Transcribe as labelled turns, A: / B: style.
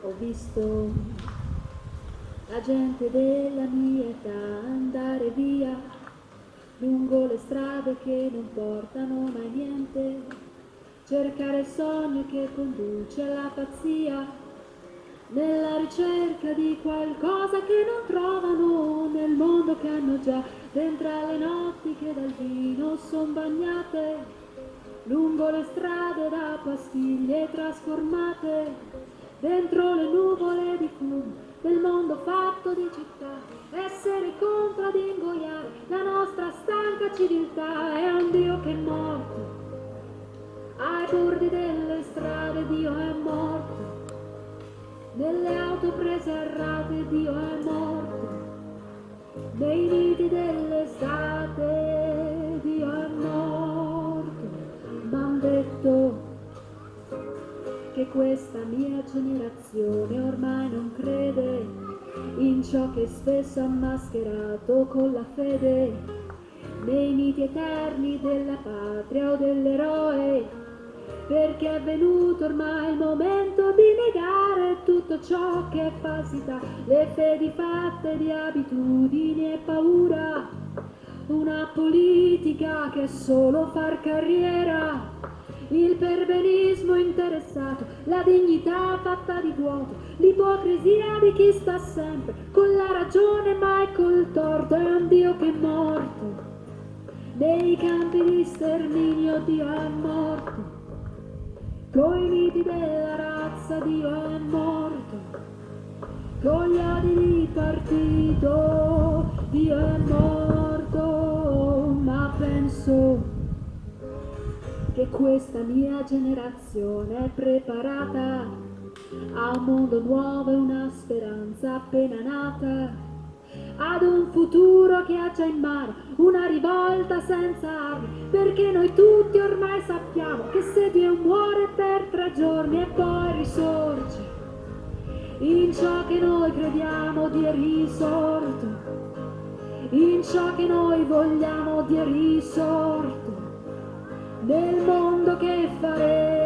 A: Ho visto la gente della mia età andare via lungo le strade che non portano mai niente, cercare il sogno che conduce alla pazzia, nella ricerca di qualcosa che non trovano nel mondo che hanno già, dentro alle notti che dal vino son bagnate, lungo le strade da pastiglie trasformate, dentro le nuvole di fumo del mondo fatto di città, essere contro ad ingoiare la nostra stanca civiltà. È un Dio che è morto, ai bordi delle strade Dio è morto, nelle auto prese a rate Dio è morto, nei nidi dell'estate Dio è morto. M'han detto che questa mia generazione ormai non crede in ciò che spesso ha mascherato con la fede, nei miti eterni della patria o dell'eroe, perché è venuto ormai il momento di negare tutto ciò che è falsità, le fedi fatte di abitudini e paura, una politica che è solo far carriera, il perbenismo interessato, la dignità fatta di vuoto, l'ipocrisia di chi sta sempre con la ragione mai col torto. È un Dio che è morto, nei campi di sterminio Dio è morto, coi miti della razza Dio è morto, con gli odi di partito Dio è morto. Ma penso che questa mia generazione è preparata a un mondo nuovo e una speranza appena nata, ad un futuro che ha già in mano una rivolta senza armi, perché noi tutti ormai sappiamo che se Dio muore per 3 giorni e poi risorge, in ciò che noi crediamo Dio è risorto, in ciò che noi vogliamo Dio è risorto, nel mondo che faremo